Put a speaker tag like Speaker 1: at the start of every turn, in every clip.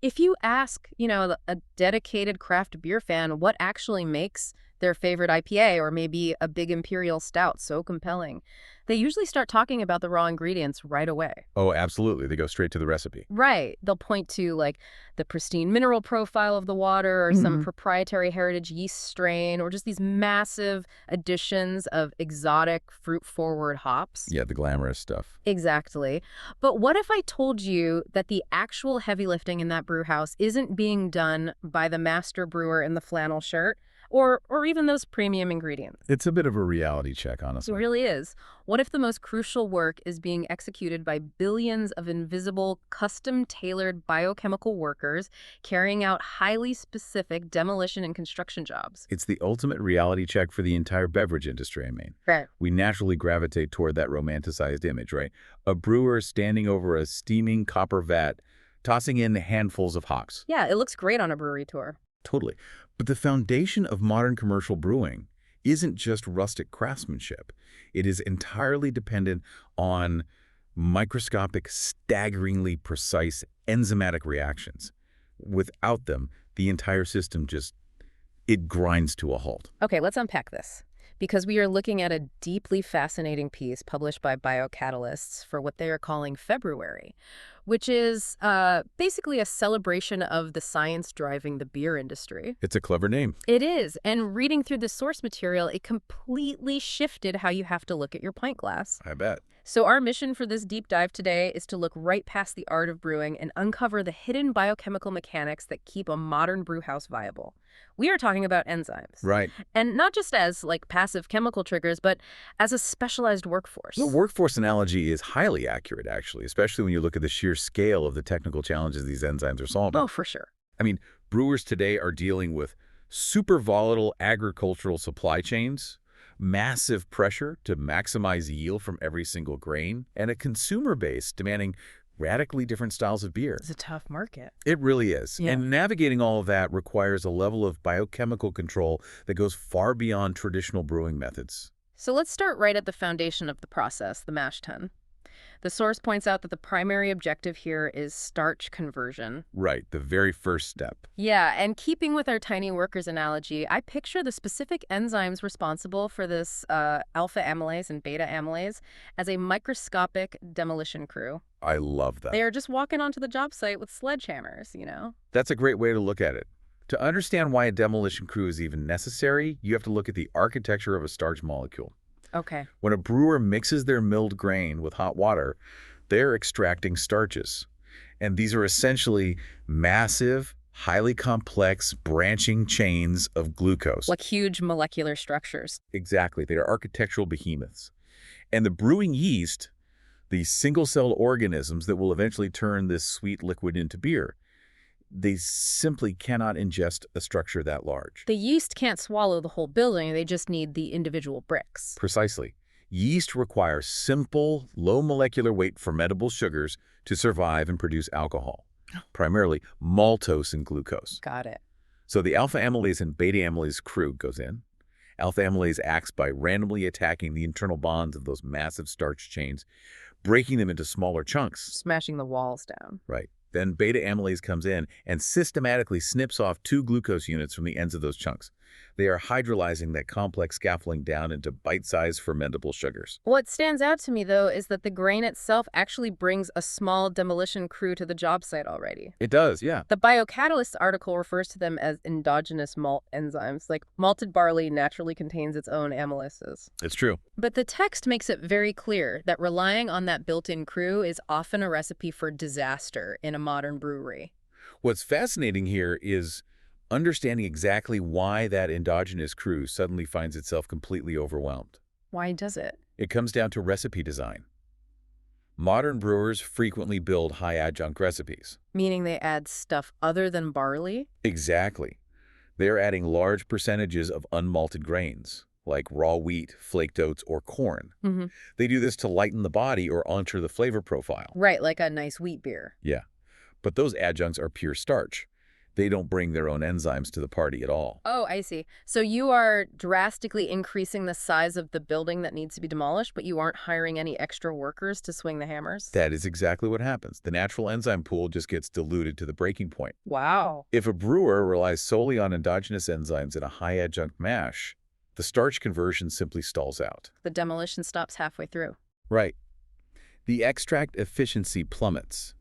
Speaker 1: If you ask, a dedicated craft beer fan what actually makes their favorite IPA or maybe a big imperial stout so compelling, they usually start talking about the raw ingredients right away.
Speaker 2: Oh, absolutely. They go straight to the recipe.
Speaker 1: Right. They'll point to like the pristine mineral profile of the water or some proprietary heritage yeast strain or just these massive additions of exotic fruit-forward hops.
Speaker 2: Yeah, the glamorous stuff.
Speaker 1: Exactly. But what if I told you that the actual heavy lifting in that brew house isn't being done by the master brewer in the flannel shirt or even those premium ingredients?
Speaker 2: It's a bit of a reality check,
Speaker 1: It
Speaker 2: honestly.
Speaker 1: really is. What if the most crucial work is being executed by billions of invisible, custom-tailored biochemical workers carrying out highly specific demolition and construction jobs?
Speaker 2: It's the ultimate reality check for the entire beverage industry, I mean.
Speaker 1: Right.
Speaker 2: We naturally gravitate toward that romanticized image, right? A brewer standing over a steaming copper vat, tossing in handfuls of hops.
Speaker 1: Yeah, it looks great on a brewery tour.
Speaker 2: Totally. But the foundation of modern commercial brewing isn't just rustic craftsmanship. It is entirely dependent on microscopic, staggeringly precise enzymatic reactions. Without them, the entire system it grinds to a halt.
Speaker 1: Okay, let's unpack this. Because we are looking at a deeply fascinating piece published by Biocatalysts for what they are calling February, which is basically a celebration of the science driving the beer industry.
Speaker 2: It's a clever name.
Speaker 1: It is. And reading through the source material, it completely shifted how you have to look at your pint glass.
Speaker 2: I bet.
Speaker 1: So our mission for this deep dive today is to look right past the art of brewing and uncover the hidden biochemical mechanics that keep a modern brew house viable. We are talking about enzymes.
Speaker 2: Right.
Speaker 1: And not just as like passive chemical triggers, but as a specialized workforce.
Speaker 2: The workforce analogy is highly accurate, actually, especially when you look at the sheer scale of the technical challenges these enzymes are solving.
Speaker 1: Oh, for sure.
Speaker 2: I mean, brewers today are dealing with super volatile agricultural supply chains, massive pressure to maximize yield from every single grain, and a consumer base demanding radically different styles of beer.
Speaker 1: It's a tough market.
Speaker 2: It really is.
Speaker 1: Yeah.
Speaker 2: And navigating all of that requires a level of biochemical control that goes far beyond traditional brewing methods.
Speaker 1: So let's start right at the foundation of the process, the mash tun. The source points out that the primary objective here is starch conversion.
Speaker 2: Right, the very first step.
Speaker 1: Yeah, and keeping with our tiny workers analogy, I picture the specific enzymes responsible for this alpha amylase and beta amylase as a microscopic demolition crew.
Speaker 2: I love that.
Speaker 1: They are just walking onto the job site with sledgehammers,
Speaker 2: That's a great way to look at it. To understand why a demolition crew is even necessary, you have to look at the architecture of a starch molecule.
Speaker 1: Okay.
Speaker 2: When a brewer mixes their milled grain with hot water, they're extracting starches. And these are essentially massive, highly complex branching chains of glucose.
Speaker 1: Like huge molecular structures.
Speaker 2: Exactly. They are architectural behemoths. And the brewing yeast, these single-celled organisms that will eventually turn this sweet liquid into beer, they simply cannot ingest a structure that large.
Speaker 1: The yeast can't swallow the whole building. They just need the individual bricks.
Speaker 2: Precisely. Yeast requires simple, low molecular weight fermentable sugars to survive and produce alcohol, primarily maltose and glucose.
Speaker 1: Got it.
Speaker 2: So the alpha amylase and beta amylase crew goes in. Alpha amylase acts by randomly attacking the internal bonds of those massive starch chains, breaking them into smaller chunks.
Speaker 1: Smashing the walls down.
Speaker 2: Right. Then beta amylase comes in and systematically snips off 2 glucose units from the ends of those chunks. They are hydrolyzing that complex scaffolding down into bite-sized fermentable sugars.
Speaker 1: What stands out to me, though, is that the grain itself actually brings a small demolition crew to the job site already.
Speaker 2: It does, yeah.
Speaker 1: The Biocatalyst article refers to them as endogenous malt enzymes. Like malted barley naturally contains its own amylases.
Speaker 2: It's true.
Speaker 1: But the text makes it very clear that relying on that built-in crew is often a recipe for disaster in a modern brewery.
Speaker 2: What's fascinating here is understanding exactly why that endogenous crew suddenly finds itself completely overwhelmed.
Speaker 1: Why does it?
Speaker 2: It comes down to recipe design. Modern brewers frequently build high adjunct recipes.
Speaker 1: Meaning they add stuff other than barley?
Speaker 2: Exactly. They're adding large percentages of unmalted grains, like raw wheat, flaked oats, or corn.
Speaker 1: Mm-hmm.
Speaker 2: They do this to lighten the body or alter the flavor profile.
Speaker 1: Right, like a nice wheat beer.
Speaker 2: Yeah. But those adjuncts are pure starch. They don't bring their own enzymes to the party at all.
Speaker 1: Oh, I see. So you are drastically increasing the size of the building that needs to be demolished, but you aren't hiring any extra workers to swing the hammers?
Speaker 2: That is exactly what happens. The natural enzyme pool just gets diluted to the breaking point.
Speaker 1: Wow.
Speaker 2: If a brewer relies solely on endogenous enzymes in a high-adjunct mash, the starch conversion simply stalls out.
Speaker 1: The demolition stops halfway through.
Speaker 2: Right. The extract efficiency plummets,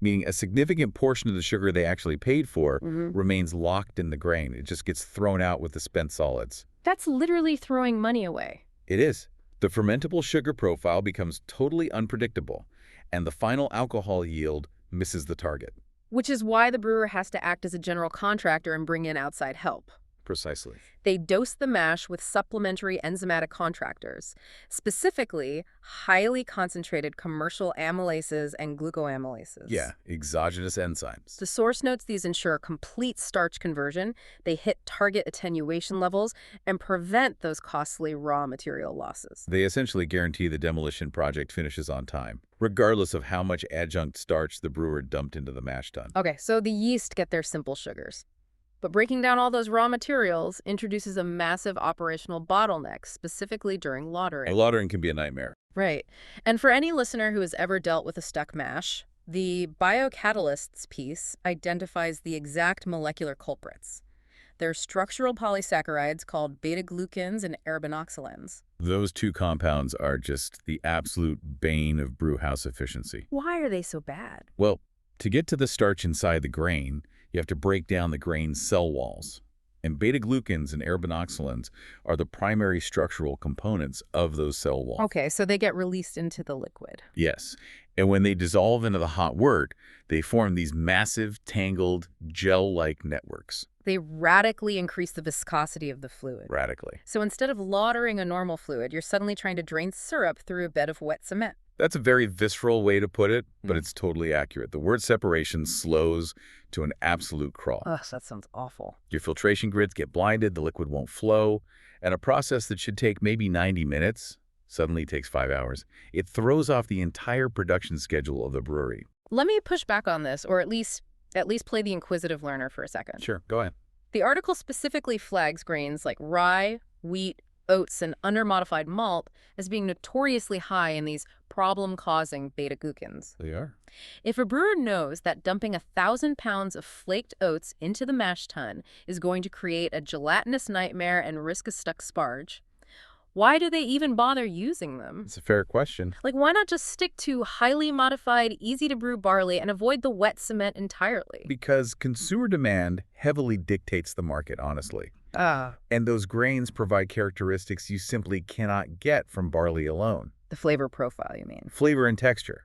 Speaker 2: meaning a significant portion of the sugar they actually paid for remains locked in the grain. It just gets thrown out with the spent solids.
Speaker 1: That's literally throwing money away.
Speaker 2: It is. The fermentable sugar profile becomes totally unpredictable, and the final alcohol yield misses the target.
Speaker 1: Which is why the brewer has to act as a general contractor and bring in outside help.
Speaker 2: Precisely.
Speaker 1: They dose the mash with supplementary enzymatic contractors, specifically highly concentrated commercial amylases and glucoamylases.
Speaker 2: Yeah, exogenous enzymes.
Speaker 1: The source notes these ensure complete starch conversion, they hit target attenuation levels, and prevent those costly raw material losses.
Speaker 2: They essentially guarantee the demolition project finishes on time, regardless of how much adjunct starch the brewer dumped into the mash tun.
Speaker 1: Okay, so the yeast get their simple sugars. But breaking down all those raw materials introduces a massive operational bottleneck, specifically during lautering.
Speaker 2: Lautering can be a nightmare.
Speaker 1: Right. And for any listener who has ever dealt with a stuck mash, the biocatalysts piece identifies the exact molecular culprits. They're structural polysaccharides called beta-glucans and arabinoxylans.
Speaker 2: Those two compounds are just the absolute bane of brewhouse efficiency.
Speaker 1: Why are they so bad?
Speaker 2: Well, to get to the starch inside the grain, you have to break down the grain's cell walls. And beta-glucans and arabinoxylans are the primary structural components of those cell walls.
Speaker 1: Okay, so they get released into the liquid.
Speaker 2: Yes. And when they dissolve into the hot wort, they form these massive, tangled, gel-like networks.
Speaker 1: They radically increase the viscosity of the fluid.
Speaker 2: Radically.
Speaker 1: So instead of lautering a normal fluid, you're suddenly trying to drain syrup through a bed of wet cement.
Speaker 2: That's a very visceral way to put it, but it's totally accurate. The wort separation slows to an absolute crawl.
Speaker 1: Ugh, that sounds awful.
Speaker 2: Your filtration grids get blinded, the liquid won't flow, and a process that should take maybe 90 minutes suddenly takes 5 hours. It throws off the entire production schedule of the brewery.
Speaker 1: Let me push back on this, or at least play the inquisitive learner for a second.
Speaker 2: Sure, go ahead.
Speaker 1: The article specifically flags grains like rye, wheat, oats, and undermodified malt as being notoriously high in these problem-causing beta-glucans.
Speaker 2: They are.
Speaker 1: If a brewer knows that dumping 1,000 pounds of flaked oats into the mash tun is going to create a gelatinous nightmare and risk a stuck sparge, why do they even bother using them?
Speaker 2: It's a fair question.
Speaker 1: Like, why not just stick to highly modified, easy-to-brew barley and avoid the wet cement entirely?
Speaker 2: Because consumer demand heavily dictates the market, honestly.
Speaker 1: Ah.
Speaker 2: And those grains provide characteristics you simply cannot get from barley alone.
Speaker 1: The flavor profile, you mean?
Speaker 2: Flavor and texture.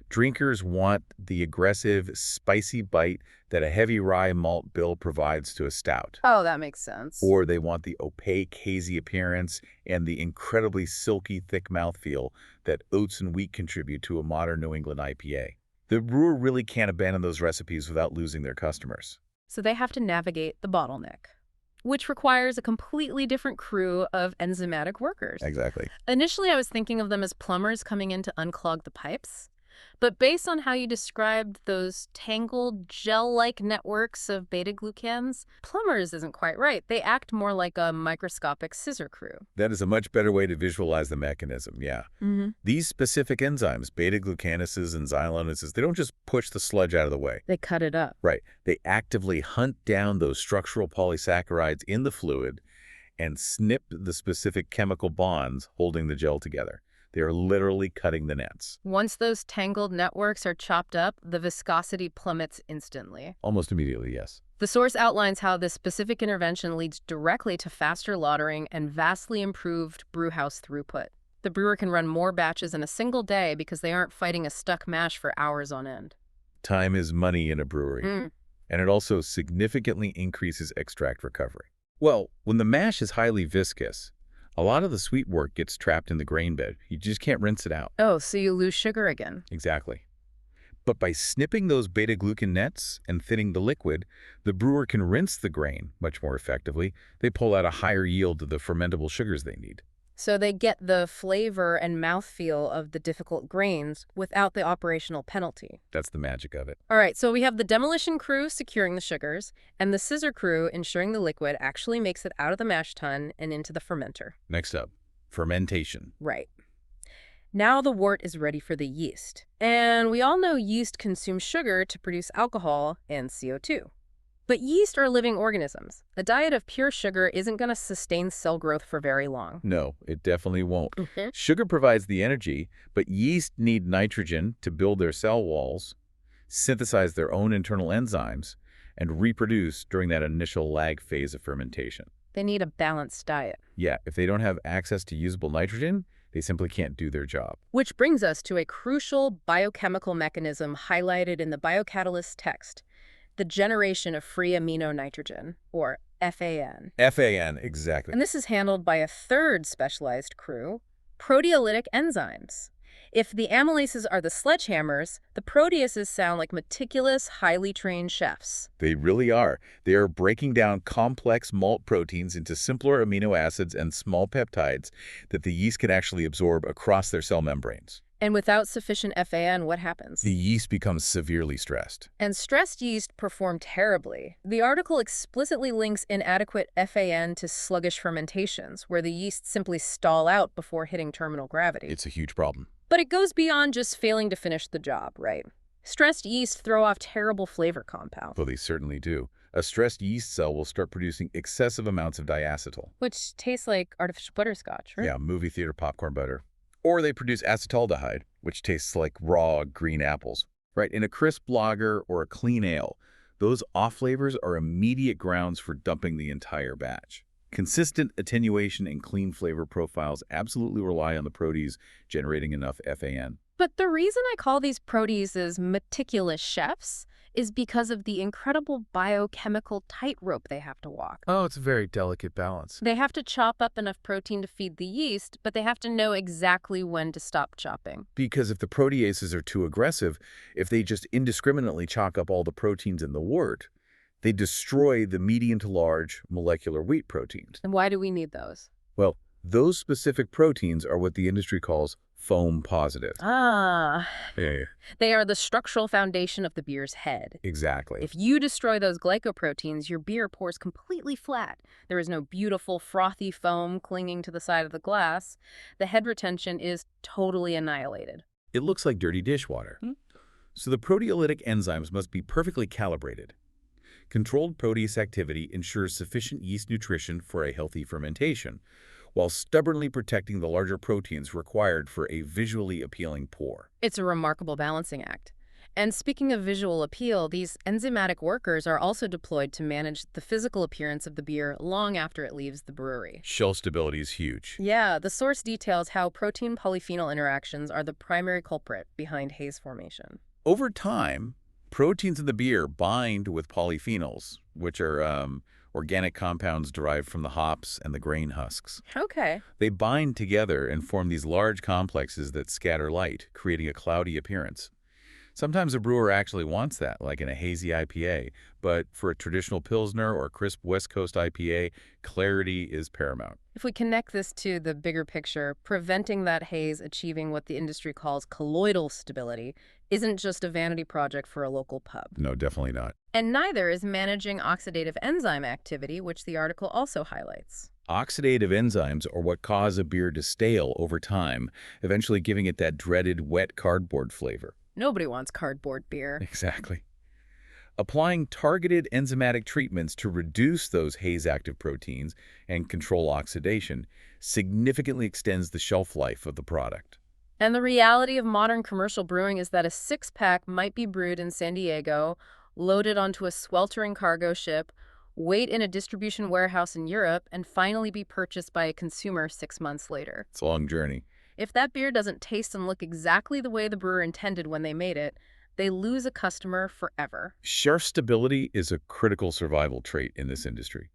Speaker 2: Drinkers want the aggressive, spicy bite that a heavy rye malt bill provides to a stout.
Speaker 1: Oh, that makes sense.
Speaker 2: Or they want the opaque, hazy appearance and the incredibly silky, thick mouthfeel that oats and wheat contribute to a modern New England IPA. The brewer really can't abandon those recipes without losing their customers.
Speaker 1: So they have to navigate the bottleneck, which requires a completely different crew of enzymatic workers.
Speaker 2: Exactly.
Speaker 1: Initially, I was thinking of them as plumbers coming in to unclog the pipes. But based on how you described those tangled, gel-like networks of beta-glucans, plumbers isn't quite right. They act more like a microscopic scissor crew.
Speaker 2: That is a much better way to visualize the mechanism, yeah. These specific enzymes, beta-glucanases and xylanases, they don't just push the sludge out of the way.
Speaker 1: They cut it up.
Speaker 2: Right. They actively hunt down those structural polysaccharides in the fluid and snip the specific chemical bonds holding the gel together. They are literally cutting the nets.
Speaker 1: Once those tangled networks are chopped up, the viscosity plummets instantly.
Speaker 2: Almost immediately, yes.
Speaker 1: The source outlines how this specific intervention leads directly to faster lautering and vastly improved brewhouse throughput. The brewer can run more batches in a single day because they aren't fighting a stuck mash for hours on end.
Speaker 2: Time is money in a brewery. And it also significantly increases extract recovery. Well, when the mash is highly viscous, a lot of the sweet wort gets trapped in the grain bed. You just can't rinse it out.
Speaker 1: Oh, so you lose sugar again.
Speaker 2: Exactly. But by snipping those beta-glucan nets and thinning the liquid, the brewer can rinse the grain much more effectively. They pull out a higher yield of the fermentable sugars they need.
Speaker 1: So they get the flavor and mouthfeel of the difficult grains without the operational penalty.
Speaker 2: That's the magic of it.
Speaker 1: All right, so we have the demolition crew securing the sugars, and the scissor crew ensuring the liquid actually makes it out of the mash tun and into the fermenter.
Speaker 2: Next up, fermentation.
Speaker 1: Right. Now the wort is ready for the yeast. And we all know yeast consumes sugar to produce alcohol and CO2. But yeast are living organisms. A diet of pure sugar isn't going to sustain cell growth for very long.
Speaker 2: No, it definitely won't.
Speaker 1: Mhm.
Speaker 2: Sugar provides the energy, but yeast need nitrogen to build their cell walls, synthesize their own internal enzymes, and reproduce during that initial lag phase of fermentation.
Speaker 1: They need a balanced diet.
Speaker 2: Yeah, if they don't have access to usable nitrogen, they simply can't do their job.
Speaker 1: Which brings us to a crucial biochemical mechanism highlighted in the biocatalyst text, the generation of free amino nitrogen, or FAN.
Speaker 2: FAN, exactly.
Speaker 1: And this is handled by a third specialized crew, proteolytic enzymes. If the amylases are the sledgehammers, the proteases sound like meticulous, highly trained chefs.
Speaker 2: They really are. They are breaking down complex malt proteins into simpler amino acids and small peptides that the yeast can actually absorb across their cell membranes.
Speaker 1: And without sufficient FAN, what happens?
Speaker 2: The yeast becomes severely stressed.
Speaker 1: And stressed yeast perform terribly. The article explicitly links inadequate FAN to sluggish fermentations, where the yeast simply stall out before hitting terminal gravity.
Speaker 2: It's a huge problem.
Speaker 1: But it goes beyond just failing to finish the job, right? Stressed yeast throw off terrible flavor compounds.
Speaker 2: Well, they certainly do. A stressed yeast cell will start producing excessive amounts of diacetyl.
Speaker 1: Which tastes like artificial butterscotch, right?
Speaker 2: Yeah, movie theater popcorn butter. Or they produce acetaldehyde, which tastes like raw green apples. Right, in a crisp lager or a clean ale, those off flavors are immediate grounds for dumping the entire batch. Consistent attenuation and clean flavor profiles absolutely rely on the protease generating enough FAN.
Speaker 1: But the reason I call these proteases meticulous chefs is because of the incredible biochemical tightrope they have to walk.
Speaker 2: Oh, it's a very delicate balance.
Speaker 1: They have to chop up enough protein to feed the yeast, but they have to know exactly when to stop chopping.
Speaker 2: Because if the proteases are too aggressive, if they just indiscriminately chalk up all the proteins in the wort, they destroy the medium to large molecular wheat proteins.
Speaker 1: And why do we need those?
Speaker 2: Well, those specific proteins are what the industry calls foam positive.
Speaker 1: Ah.
Speaker 2: Yeah,
Speaker 1: They are the structural foundation of the beer's head.
Speaker 2: exactly.
Speaker 1: If you destroy those glycoproteins, your beer pours completely flat. There is no beautiful, frothy foam clinging to the side of the glass. The head retention is totally annihilated.
Speaker 2: It looks like dirty dishwater. So the proteolytic enzymes must be perfectly calibrated. Controlled protease activity ensures sufficient yeast nutrition for a healthy fermentation, while stubbornly protecting the larger proteins required for a visually appealing pour.
Speaker 1: It's a remarkable balancing act. And speaking of visual appeal, these enzymatic workers are also deployed to manage the physical appearance of the beer long after it leaves the brewery.
Speaker 2: Shelf stability is huge.
Speaker 1: Yeah, the source details how protein-polyphenol interactions are the primary culprit behind haze formation.
Speaker 2: Over time, proteins in the beer bind with polyphenols, which are organic compounds derived from the hops and the grain husks.
Speaker 1: Okay.
Speaker 2: They bind together and form these large complexes that scatter light, creating a cloudy appearance. Sometimes a brewer actually wants that, like in a hazy IPA, but for a traditional Pilsner or crisp West Coast IPA, clarity is paramount.
Speaker 1: If we connect this to the bigger picture, preventing that haze achieving what the industry calls colloidal stability isn't just a vanity project for a local pub.
Speaker 2: No, definitely not.
Speaker 1: And neither is managing oxidative enzyme activity, which the article also highlights.
Speaker 2: Oxidative enzymes are what cause a beer to stale over time, eventually giving it that dreaded wet cardboard flavor.
Speaker 1: Nobody wants cardboard beer.
Speaker 2: Exactly. Applying targeted enzymatic treatments to reduce those haze-active proteins and control oxidation significantly extends the shelf life of the product.
Speaker 1: And the reality of modern commercial brewing is that a six-pack might be brewed in San Diego, loaded onto a sweltering cargo ship, wait in a distribution warehouse in Europe, and finally be purchased by a consumer 6 months later.
Speaker 2: It's a long journey.
Speaker 1: If that beer doesn't taste and look exactly the way the brewer intended when they made it, they lose a customer forever.
Speaker 2: Shelf stability is a critical survival trait in this industry.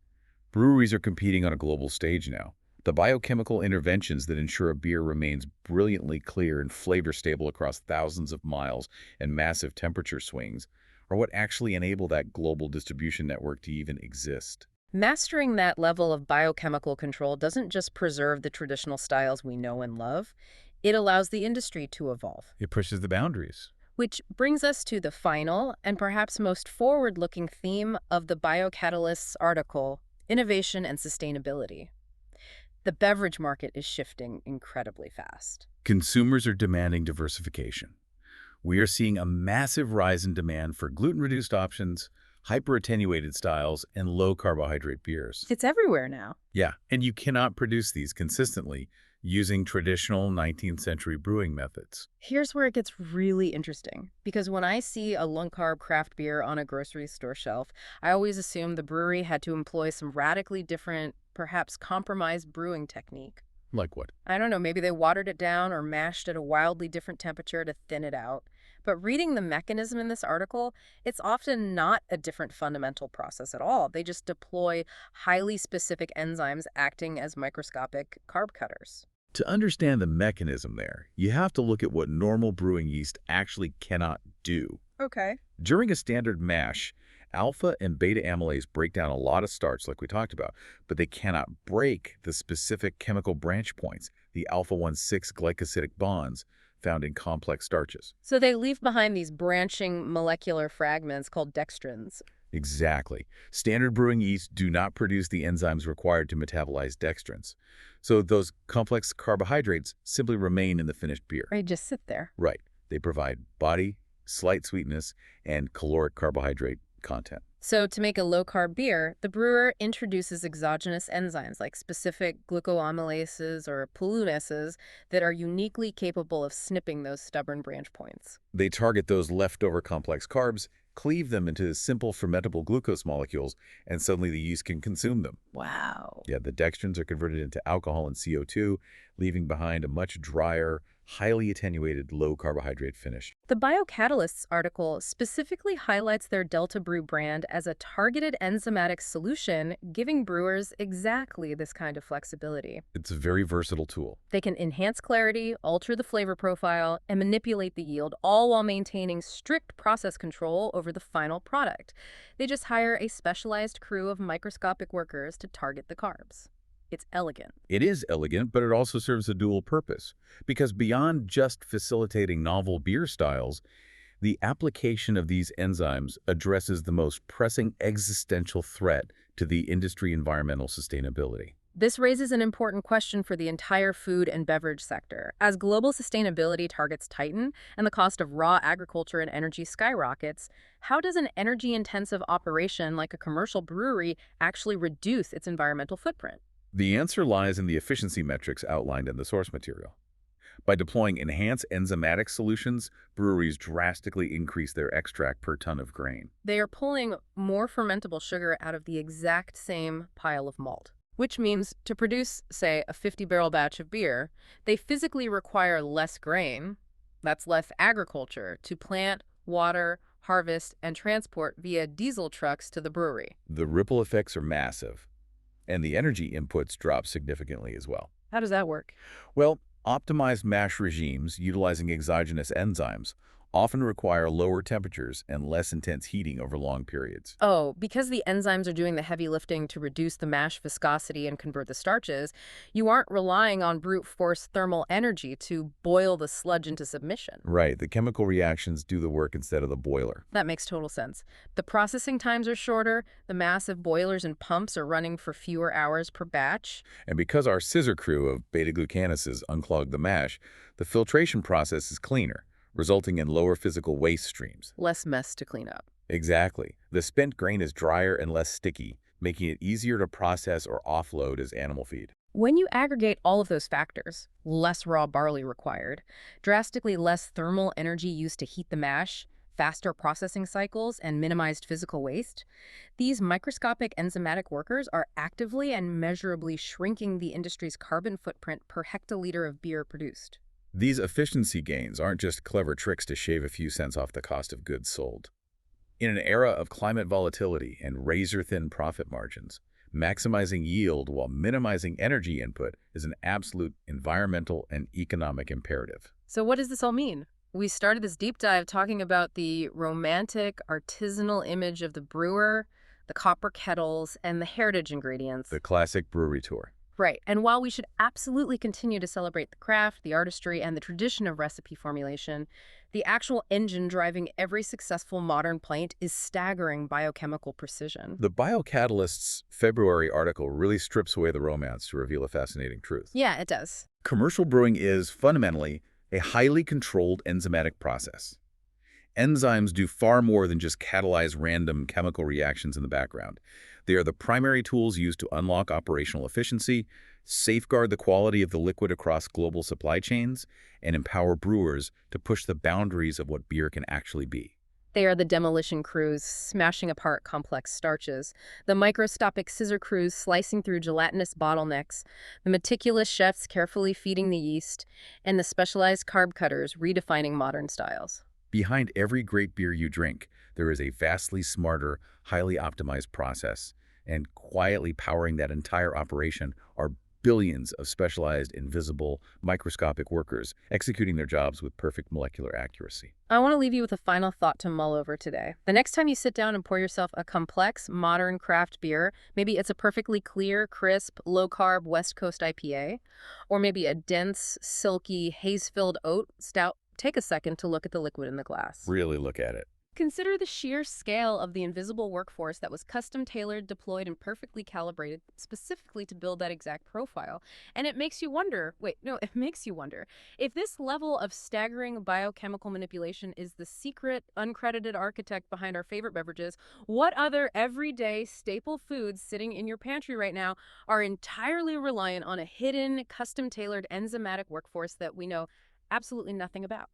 Speaker 2: Breweries are competing on a global stage now. The biochemical interventions that ensure a beer remains brilliantly clear and flavor stable across thousands of miles and massive temperature swings are what actually enable that global distribution network to even exist.
Speaker 1: Mastering that level of biochemical control doesn't just preserve the traditional styles we know and love, it allows the industry to evolve.
Speaker 2: It pushes the boundaries.
Speaker 1: Which brings us to the final and perhaps most forward-looking theme of the Biocatalysts article, innovation and sustainability. The beverage market is shifting incredibly fast.
Speaker 2: Consumers are demanding diversification. We are seeing a massive rise in demand for gluten-reduced options, hyper-attenuated styles, and low-carbohydrate beers.
Speaker 1: It's everywhere now.
Speaker 2: Yeah, and you cannot produce these consistently using traditional 19th century brewing methods.
Speaker 1: Here's where it gets really interesting, because when I see a low-carb craft beer on a grocery store shelf, I always assume the brewery had to employ some radically different, perhaps compromised brewing technique.
Speaker 2: Like what?
Speaker 1: I don't know, maybe they watered it down or mashed at a wildly different temperature to thin it out. But reading the mechanism in this article, it's often not a different fundamental process at all. They just deploy highly specific enzymes acting as microscopic carb cutters.
Speaker 2: To understand the mechanism there, you have to look at what normal brewing yeast actually cannot do.
Speaker 1: Okay.
Speaker 2: During a standard mash, alpha and beta amylase break down a lot of starch like we talked about, but they cannot break the specific chemical branch points, the alpha-1,6 glycosidic bonds found in complex starches.
Speaker 1: So they leave behind these branching molecular fragments called dextrins.
Speaker 2: Exactly. Standard brewing yeasts do not produce the enzymes required to metabolize dextrins. So those complex carbohydrates simply remain in the finished beer.
Speaker 1: They just sit there.
Speaker 2: Right. They provide body, slight sweetness, and caloric carbohydrate content.
Speaker 1: So to make a low-carb beer, the brewer introduces exogenous enzymes like specific glucoamylases or polunases that are uniquely capable of snipping those stubborn branch points.
Speaker 2: They target those leftover complex carbs, cleave them into simple fermentable glucose molecules, and suddenly the yeast can consume them.
Speaker 1: Wow.
Speaker 2: Yeah, the dextrins are converted into alcohol and CO2, leaving behind a much drier, highly attenuated, low-carbohydrate finish.
Speaker 1: The Biocatalysts article specifically highlights their Delta Brew brand as a targeted enzymatic solution, giving brewers exactly this kind of flexibility.
Speaker 2: It's a very versatile tool.
Speaker 1: They can enhance clarity, alter the flavor profile, and manipulate the yield, all while maintaining strict process control over the final product. They just hire a specialized crew of microscopic workers to target the carbs. It's elegant.
Speaker 2: It is elegant, but it also serves a dual purpose, because beyond just facilitating novel beer styles, the application of these enzymes addresses the most pressing existential threat to the industry environmental sustainability.
Speaker 1: This raises an important question for the entire food and beverage sector. As global sustainability targets tighten and the cost of raw agriculture and energy skyrockets, how does an energy-intensive operation like a commercial brewery actually reduce its environmental footprint?
Speaker 2: The answer lies in the efficiency metrics outlined in the source material. By deploying enhanced enzymatic solutions, breweries drastically increase their extract per ton of grain.
Speaker 1: They are pulling more fermentable sugar out of the exact same pile of malt, which means to produce, say, a 50-barrel batch of beer, they physically require less grain, that's less agriculture, to plant, water, harvest, and transport via diesel trucks to the brewery.
Speaker 2: The ripple effects are massive, and the energy inputs drop significantly as well.
Speaker 1: How does that work?
Speaker 2: Well, optimized mash regimes utilizing exogenous enzymes often require lower temperatures and less intense heating over long periods.
Speaker 1: Oh, because the enzymes are doing the heavy lifting to reduce the mash viscosity and convert the starches, you aren't relying on brute force thermal energy to boil the sludge into submission.
Speaker 2: Right, the chemical reactions do the work instead of the boiler.
Speaker 1: That makes total sense. The processing times are shorter, the massive boilers and pumps are running for fewer hours per batch.
Speaker 2: And because our scissor crew of beta-glucanases unclog the mash, the filtration process is cleaner, resulting in lower physical waste streams.
Speaker 1: Less mess to clean up.
Speaker 2: Exactly. The spent grain is drier and less sticky, making it easier to process or offload as animal feed.
Speaker 1: When you aggregate all of those factors, less raw barley required, drastically less thermal energy used to heat the mash, faster processing cycles, and minimized physical waste, these microscopic enzymatic workers are actively and measurably shrinking the industry's carbon footprint per hectoliter of beer produced.
Speaker 2: These efficiency gains aren't just clever tricks to shave a few cents off the cost of goods sold. In an era of climate volatility and razor-thin profit margins, maximizing yield while minimizing energy input is an absolute environmental and economic imperative.
Speaker 1: So what does this all mean? We started this deep dive talking about the romantic, artisanal image of the brewer, the copper kettles, and the heritage ingredients.
Speaker 2: The classic brewery tour.
Speaker 1: Right. And while we should absolutely continue to celebrate the craft, the artistry, and the tradition of recipe formulation, the actual engine driving every successful modern pint is staggering biochemical precision.
Speaker 2: The Biocatalysts February article really strips away the romance to reveal a fascinating truth.
Speaker 1: Yeah, it does.
Speaker 2: Commercial brewing is, fundamentally, a highly controlled enzymatic process. Enzymes do far more than just catalyze random chemical reactions in the background. They are the primary tools used to unlock operational efficiency, safeguard the quality of the liquid across global supply chains, and empower brewers to push the boundaries of what beer can actually be.
Speaker 1: They are the demolition crews smashing apart complex starches, the microscopic scissor crews slicing through gelatinous bottlenecks, the meticulous chefs carefully feeding the yeast, and the specialized carb cutters redefining modern styles.
Speaker 2: Behind every great beer you drink, there is a vastly smarter, highly optimized process, and quietly powering that entire operation are billions of specialized, invisible, microscopic workers executing their jobs with perfect molecular accuracy.
Speaker 1: I want to leave you with a final thought to mull over today. The next time you sit down and pour yourself a complex, modern craft beer, maybe it's a perfectly clear, crisp, low-carb West Coast IPA, or maybe a dense, silky, haze-filled oat stout, take a second to look at the liquid in the glass.
Speaker 2: Really look at it.
Speaker 1: Consider the sheer scale of the invisible workforce that was custom-tailored, deployed, and perfectly calibrated specifically to build that exact profile. And it makes you wonder, it makes you wonder, if this level of staggering biochemical manipulation is the secret, uncredited architect behind our favorite beverages, what other everyday staple foods sitting in your pantry right now are entirely reliant on a hidden, custom-tailored enzymatic workforce that we know absolutely nothing about?